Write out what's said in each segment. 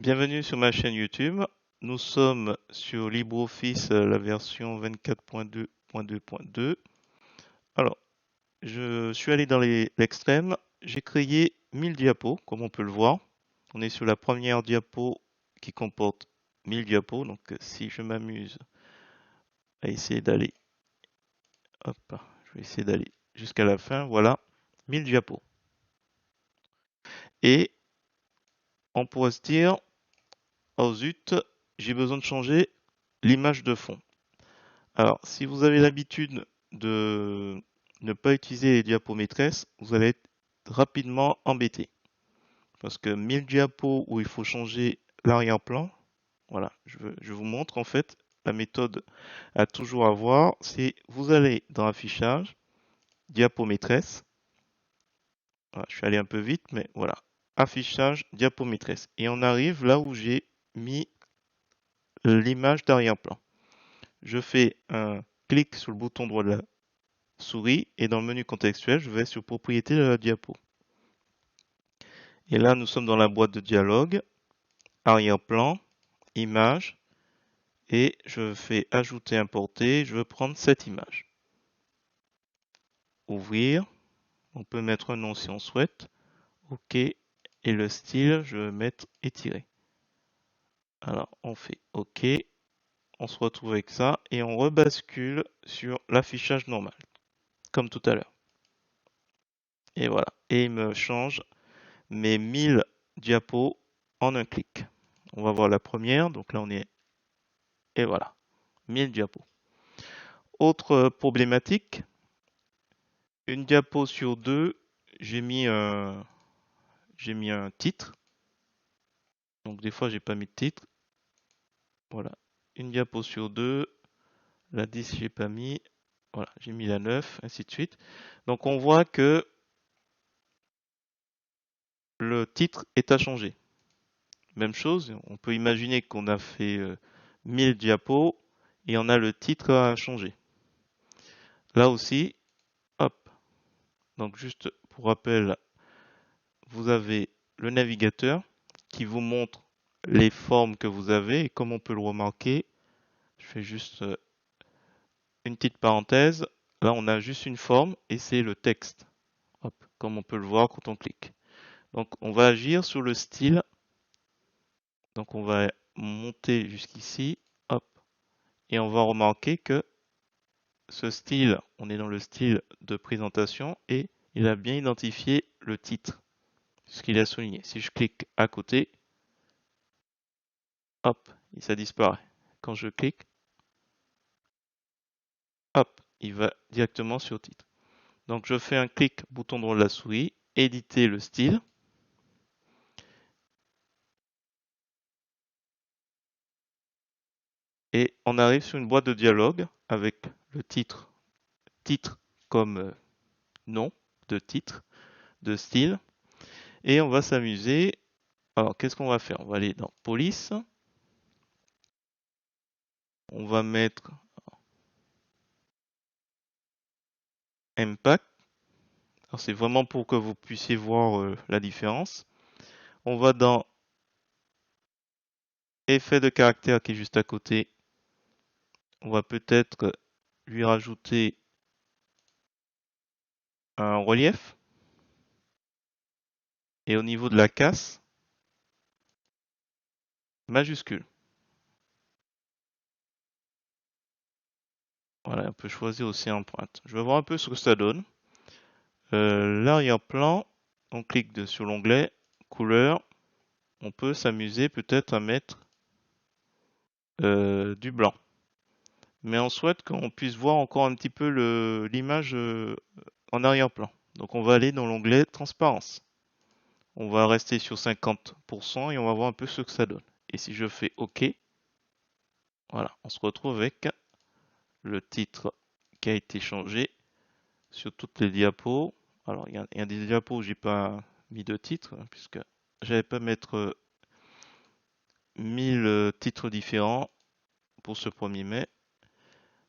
Bienvenue sur ma chaîne YouTube. Nous sommes sur LibreOffice, la version 24.2.2.2. Alors, je suis allé dans l'extrême. J'ai créé 1000 diapos, comme on peut le voir. On est sur la première diapo qui comporte 1000 diapos. Donc, si je m'amuse à essayer d'aller, hop, je vais essayer d'aller jusqu'à la fin. Voilà, 1000 diapos. Et on pourrait se dire, oh zut, j'ai besoin de changer l'image de fond. Alors, si vous avez l'habitude de ne pas utiliser les diapos maîtresses, vous allez être rapidement embêté. Parce que 1000 diapos où il faut changer l'arrière-plan, voilà, je vous montre en fait la méthode à toujours avoir, c'est vous allez dans affichage, diapo maîtresse, voilà, je suis allé un peu vite, mais voilà, affichage, diapo maîtresse. Et on arrive là où j'ai mis l'image d'arrière-plan. Je fais un clic sur le bouton droit de la souris et dans le menu contextuel, je vais sur propriété de la diapo. Et là, nous sommes dans la boîte de dialogue, arrière-plan, image, et je fais ajouter, importer. Je veux prendre cette image. Ouvrir. On peut mettre un nom si on souhaite. OK. Et le style, je vais mettre étiré. Alors, on fait OK. On se retrouve avec ça et on rebascule sur l'affichage normal, comme tout à l'heure. Et voilà. Et il me change mes 1000 diapos en un clic. On va voir la première. Donc là, on est. Et voilà. 1000 diapos. Autre problématique. Une diapo sur deux, j'ai mis un, j'ai mis un titre. Donc des fois, j'ai pas mis de titre. Voilà. Une diapo sur deux. La 10, j'ai pas mis. Voilà. J'ai mis la 9, ainsi de suite. Donc on voit que le titre est à changer. Même chose, on peut imaginer qu'on a fait 1000 diapos et on a le titre à changer. Là aussi, hop. Donc juste pour rappel, vous avez le navigateur qui vous montre les formes que vous avez et comme on peut le remarquer, je fais juste une petite parenthèse. Là, on a juste une forme et c'est le texte. Hop, comme on peut le voir quand on clique. Donc, on va agir sur le style. Donc, on va monter jusqu'ici. Hop, et on va remarquer que ce style, on est dans le style de présentation et il a bien identifié le titre, ce qu'il a souligné. Si je clique à côté, hop, ça disparaît. Quand je clique, hop, il va directement sur le titre. Donc je fais un clic, bouton droit de la souris, éditer le style. Et on arrive sur une boîte de dialogue avec le titre, titre comme nom de titre, de style. Et on va s'amuser. Alors qu'est-ce qu'on va faire? On va aller dans police. On va mettre impact. Alors c'est vraiment pour que vous puissiez voir la différence. On va dans effet de caractère qui est juste à côté. On va peut-être lui rajouter un relief. Et au niveau de la casse, majuscule. Voilà, on peut choisir aussi en pointe. Je vais voir un peu ce que ça donne. L'arrière-plan, on clique sur l'onglet couleur. On peut s'amuser peut-être à mettre du blanc. Mais on souhaite qu'on puisse voir encore un petit peu l'image en arrière-plan. Donc on va aller dans l'onglet transparence. On va rester sur 50% et on va voir un peu ce que ça donne. Et si je fais OK, voilà, on se retrouve avec le titre qui a été changé sur toutes les diapos. Alors, il y a des diapos où j'ai pas mis de titre, puisque j'avais pas mettre 1000 titres différents pour ce 1er mai.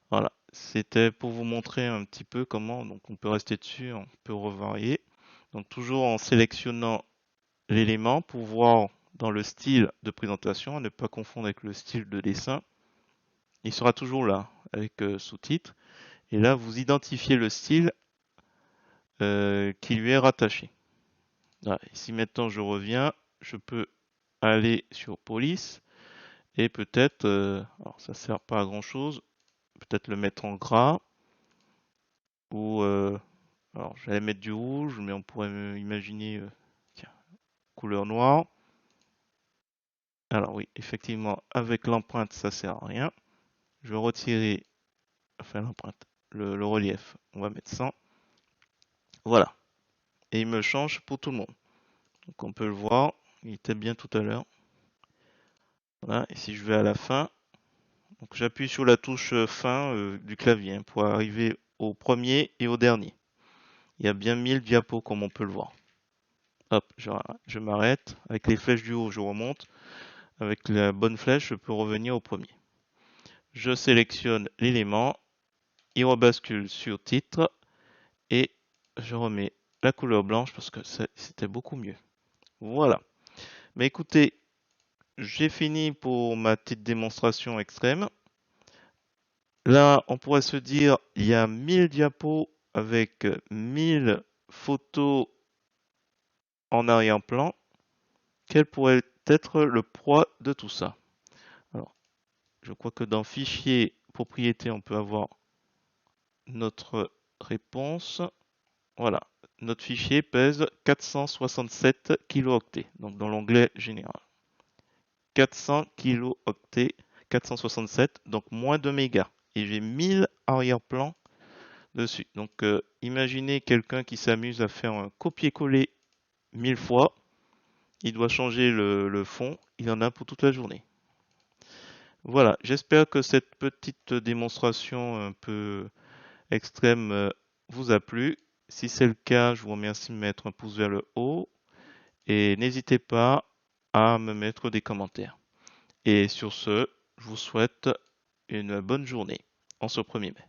Voilà, c'était pour vous montrer un petit peu comment donc on peut rester dessus, on peut revarier. Donc toujours en sélectionnant l'élément pour voir dans le style de présentation, à ne pas confondre avec le style de dessin. Il sera toujours là, avec sous-titres. Et là, vous identifiez le style qui lui est rattaché. Voilà. Si maintenant je reviens, je peux aller sur police et peut-être, alors ça sert pas à grand chose, peut-être le mettre en gras ou alors j'allais mettre du rouge, mais on pourrait imaginer tiens, couleur noire. Alors oui, effectivement, avec l'empreinte, ça sert à rien. Je vais retirer, enfin l'empreinte, le relief, on va mettre 100. Voilà. Et il me change pour tout le monde. Donc on peut le voir, il était bien tout à l'heure. Voilà, et si je vais à la fin, donc j'appuie sur la touche fin du clavier hein, pour arriver au premier et au dernier. Il y a bien 1000 diapos comme on peut le voir. Hop, je m'arrête. Avec les flèches du haut, je remonte. Avec la bonne flèche, je peux revenir au premier. Je sélectionne l'élément, il rebascule sur titre et je remets la couleur blanche parce que c'était beaucoup mieux. Voilà. Mais écoutez, j'ai fini pour ma petite démonstration extrême. Là, on pourrait se dire, il y a 1000 diapos avec 1000 photos en arrière-plan. Quel pourrait être le poids de tout ça? Alors, je crois que dans Fichier, Propriété, on peut avoir notre réponse. Voilà, notre fichier pèse 467 kilooctets, donc dans l'onglet général. 400 kilooctets, 467, donc moins de mégas. Et j'ai 1000 arrière-plans dessus. Donc imaginez quelqu'un qui s'amuse à faire un copier-coller 1000 fois. Il doit changer le fond. Il en a pour toute la journée. Voilà, j'espère que cette petite démonstration un peu extrême vous a plu. Si c'est le cas, je vous remercie de mettre un pouce vers le haut et n'hésitez pas à me mettre des commentaires. Et sur ce, je vous souhaite une bonne journée en ce 1er mai.